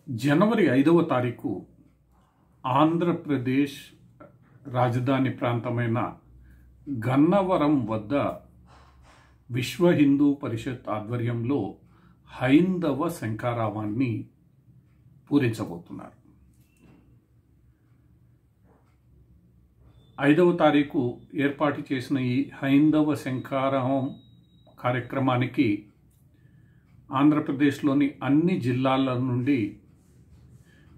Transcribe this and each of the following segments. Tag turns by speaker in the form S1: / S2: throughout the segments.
S1: జనవరి 5వ తారీఖు ఆంధ్రప్రదేశ్ రాజధాని ప్రాంతమైన గన్నవరం వద్ద విశ్వ హిందూ పరిషత్ ఆధ్వర్యంలో హైందవ శంఖారావాన్ని పూరించబోతున్నారు. 5వ తారీఖు ఏర్పాటు చేసిన ఈ హైందవ శంఖారావం కార్యక్రమానికి ఆంధ్రప్రదేశ్లోని అన్ని జిల్లాల నుండి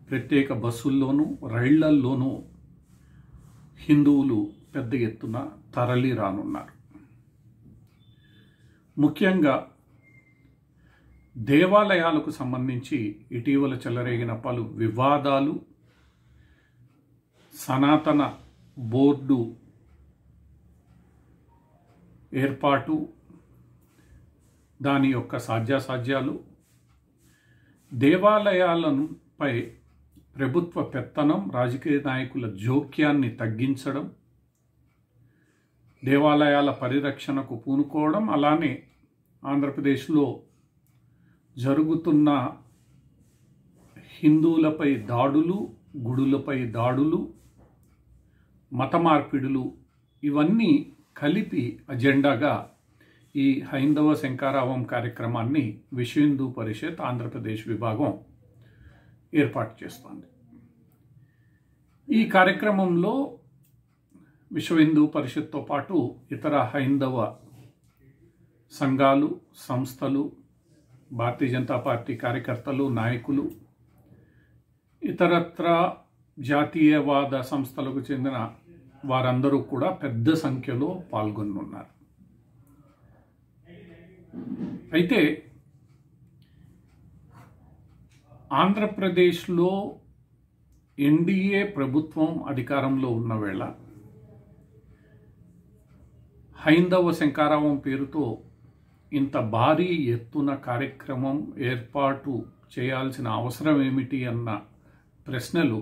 S1: ప్రత్యేక బస్సుల్లోనూ రైళ్లల్లోనూ హిందువులు పెద్ద ఎత్తున తరలి రానున్నారు. ముఖ్యంగా దేవాలయాలకు సంబంధించి ఇటీవల చెలరేగిన పలు వివాదాలు, సనాతన బోర్డు ఏర్పాటు, దాని యొక్క సాధ్యాసాధ్యాలు, దేవాలయాలపై ప్రభుత్వ పెత్తనం, రాజకీయ నాయకుల జోక్యాన్ని తగ్గించడం, దేవాలయాల పరిరక్షణకు పూనుకోవడం, అలానే ఆంధ్రప్రదేశ్లో జరుగుతున్న హిందువులపై దాడులు, గుడులపై దాడులు, మత మార్పిడులు, ఇవన్నీ కలిపి అజెండాగా ఈ హైందవ శంఖారావం కార్యక్రమాన్ని విశ్వ హిందూ పరిషత్ ఆంధ్రప్రదేశ్ విభాగం ఏర్పాటు చేస్తోంది. ఈ కార్యక్రమంలో విశ్వ హిందూ పరిషత్తో పాటు ఇతర హైందవ సంఘాలు, సంస్థలు, భారతీయ జనతా పార్టీ కార్యకర్తలు, నాయకులు, ఇతరత్ర జాతీయవాద సంస్థలకు చెందిన వారందరూ కూడా పెద్ద సంఖ్యలో పాల్గొనున్నారు. అయితే ఆంధ్రప్రదేశ్లో ఎన్డీఏ ప్రభుత్వం అధికారంలో ఉన్న వేళ హైందవ శంఖారావం పేరుతో ఇంత భారీ ఎత్తున కార్యక్రమం ఏర్పాటు చేయాల్సిన అవసరం ఏమిటి అన్న ప్రశ్నలు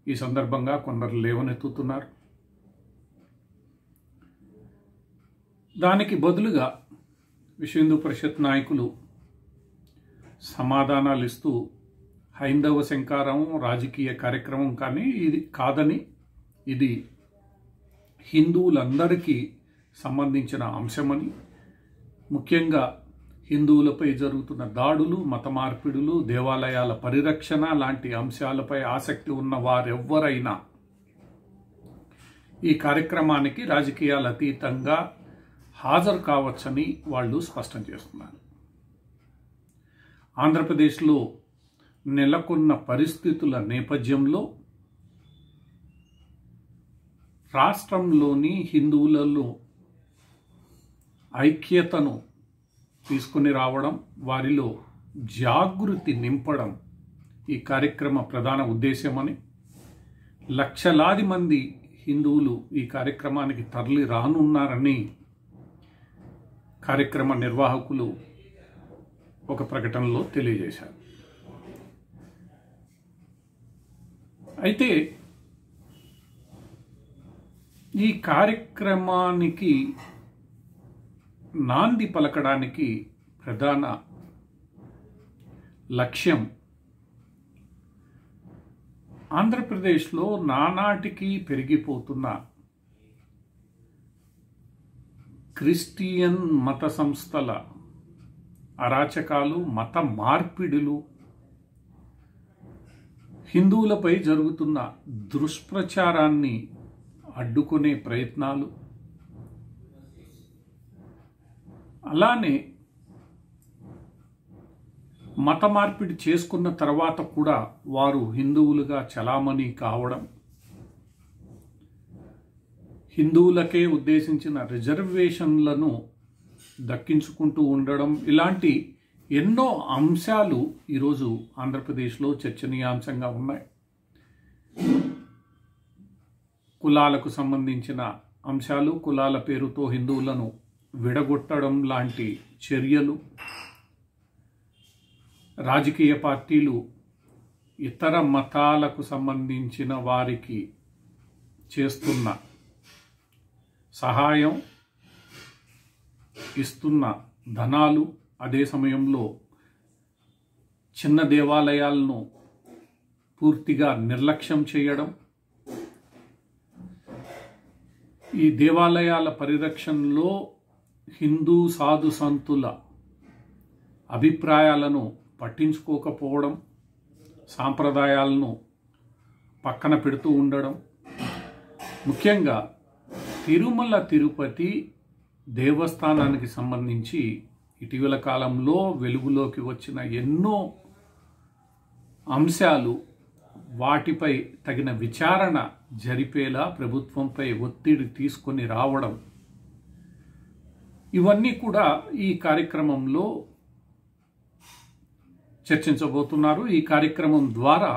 S1: ఈ సందర్భంగా కొందరు లేవనెత్తుతున్నారు. దానికి బదులుగా విశ్వ హిందూ పరిషత్ నాయకులు సమాధానాలు ఇస్తూ హైందవ శంఖారావం రాజకీయ కార్యక్రమం కానీ ఇది కాదని, ఇది హిందువులందరికీ సంబంధించిన అంశమని, ముఖ్యంగా హిందువులపై జరుగుతున్న దాడులు, మత మార్పిడులు, దేవాలయాల పరిరక్షణ లాంటి అంశాలపై ఆసక్తి ఉన్న వారెవ్వరైనా ఈ కార్యక్రమానికి రాజకీయాల అతీతంగా హాజరు కావచ్చని వాళ్ళు స్పష్టం చేస్తున్నారు. ఆంధ్రప్రదేశ్లో నెలకొన్న పరిస్థితుల నేపథ్యంలో రాష్ట్రంలోని హిందువులలో ఐక్యతను తీసుకుని రావడం, వారిలో జాగృతి నింపడం ఈ కార్యక్రమ ప్రధాన ఉద్దేశమని, లక్షలాది మంది హిందువులు ఈ కార్యక్రమానికి తరలి రానున్నారని కార్యక్రమ నిర్వాహకులు ఒక ప్రకటనలో తెలియజేశారు. అయితే ఈ కార్యక్రమానికి నాంది పలకడానికి ప్రధాన లక్ష్యం ఆంధ్రప్రదేశ్లో నానాటికి పెరిగిపోతున్న క్రిస్టియన్ మత సంస్థల అరాచకాలు, మత మార్పిడులు, హిందువులపై జరుగుతున్న దుష్ప్రచారాన్ని అడ్డుకునే ప్రయత్నాలు, అలానే మత మార్పిడి చేసుకున్న తర్వాత కూడా వారు హిందువులుగా చలామణి కావడం, హిందువులకే ఉద్దేశించిన రిజర్వేషన్లను దక్కించుకుంటూ ఉండడం, ఇలాంటి ఎన్నో అంశాలు ఈరోజు ఆంధ్రప్రదేశ్లో చర్చనీయాంశంగా ఉన్నాయి. కులాలకు సంబంధించిన అంశాలు, కులాల పేరుతో హిందువులను విడగొట్టడం లాంటి చర్యలు, రాజకీయ పార్టీలు ఇతర మతాలకు సంబంధించిన వారికి చేస్తున్న సహాయం, ఇస్తున్న ధనాలు, అదే సమయంలో చిన్న దేవాలయాలను పూర్తిగా నిర్లక్ష్యం చేయడం, ఈ దేవాలయాల పరిరక్షణలో హిందూ సాధు సంతుల అభిప్రాయాలను పట్టించుకోకపోవడం, సాంప్రదాయాలను పక్కన పెడుతూ ఉండడం, ముఖ్యంగా తిరుమల తిరుపతి దేవస్థానానికి సంబంధించి ఇటీవల కాలంలో వెలుగులోకి వచ్చిన ఎన్నో అంశాలు వాటిపై తగిన విచారణ జరిపేలా ప్రభుత్వంపై ఒత్తిడి తీసుకొని రావడం, ఇవన్నీ కూడా ఈ కార్యక్రమంలో చర్చించబోతున్నారు. ఈ కార్యక్రమం ద్వారా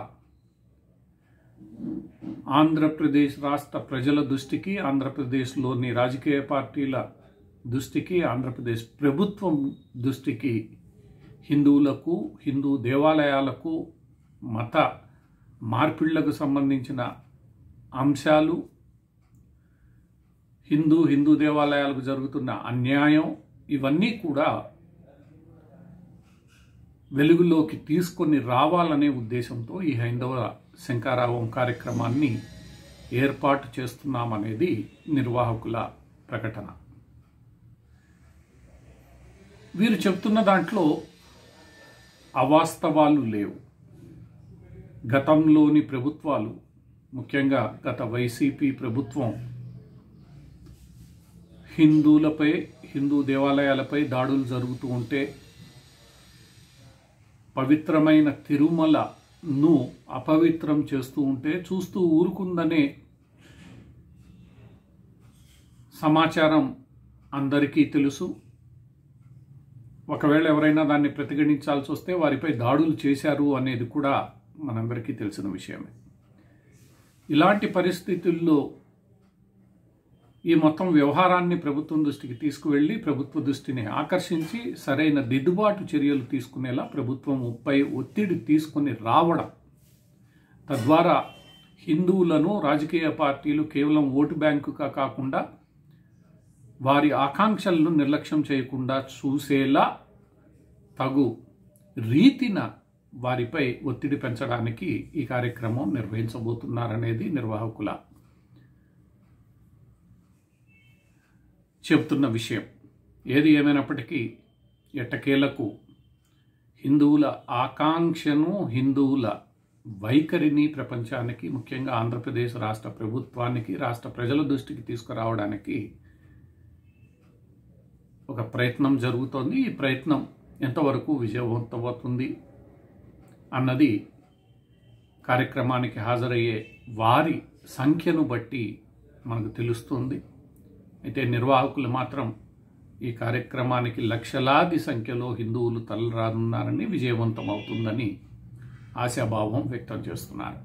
S1: ఆంధ్రప్రదేశ్ రాష్ట్ర ప్రజల దృష్టికి, ఆంధ్రప్రదేశ్లోని రాజకీయ పార్టీల దృష్టికి, ఆంధ్రప్రదేశ్ ప్రభుత్వం దృష్టికి హిందువులకు, హిందూ దేవాలయాలకు, మత మార్పిళ్లకు సంబంధించిన అంశాలు, హిందూ దేవాలయాలకు జరుగుతున్న అన్యాయం, ఇవన్నీ కూడా వెలుగులోకి తీసుకొని రావాలనే ఉద్దేశంతో ఈ హైందవ శంఖారావం కార్యక్రమాన్ని ఏర్పాటు చేస్తున్నామనేది నిర్వాహకుల ప్రకటన. వీరు చెప్తున్న దాంట్లో అవాస్తవాలు లేవు. గతంలోని ప్రభుత్వాలు, ముఖ్యంగా గత వైసీపీ ప్రభుత్వం హిందువులపై, హిందూ దేవాలయాలపై దాడులు జరుగుతూ ఉంటే పవిత్రమైన తిరుమలను అపవిత్రం చేస్తూ ఉంటే చూస్తూ ఊరుకుందనే సమాచారం అందరికీ తెలుసు. ఒకవేళ ఎవరైనా దాన్ని ప్రతిఘటించాల్సి వస్తే వారిపై దాడులు చేశారు అనేది కూడా మనందరికీ తెలిసిన విషయమే. ఇలాంటి పరిస్థితుల్లో ఈ మొత్తం వ్యవహారాన్ని ప్రభుత్వం దృష్టికి తీసుకువెళ్ళి ప్రభుత్వ దృష్టిని ఆకర్షించి సరైన దిద్దుబాటు చర్యలు తీసుకునేలా ప్రభుత్వంపై ఒత్తిడి తీసుకుని రావడం, తద్వారా హిందువులను రాజకీయ పార్టీలు కేవలం ఓటు బ్యాంకుగా కాకుండా వారి ఆకాంక్షలను నిర్లక్ష్యం చేయకుండా చూసేలా తగు రీతిన వారిపై ఒత్తిడి పెంచడానికి ఈ కార్యక్రమం నిర్వహించబోతున్నారనేది నిర్వాహకుల చెబుతున్న విషయం. ఏది ఏమైనప్పటికీ ఎట్టకేలకు హిందువుల ఆకాంక్షను, హిందువుల వైఖరిని ప్రపంచానికి, ముఖ్యంగా ఆంధ్రప్రదేశ్ రాష్ట్ర ప్రభుత్వానికి, రాష్ట్ర ప్రజల దృష్టికి తీసుకురావడానికి ఒక ప్రయత్నం జరుగుతోంది. ఈ ప్రయత్నం ఎంతవరకు విజయవంతమవుతుంది అన్నది కార్యక్రమానికి హాజరయ్యే వారి సంఖ్యను బట్టి మనకు తెలుస్తుంది. అయితే నిర్వాహకులు మాత్రం ఈ కార్యక్రమానికి లక్షలాది సంఖ్యలో హిందువులు తరలిరానున్నారని, విజయవంతం అవుతుందని ఆశాభావం వ్యక్తం చేస్తున్నారు.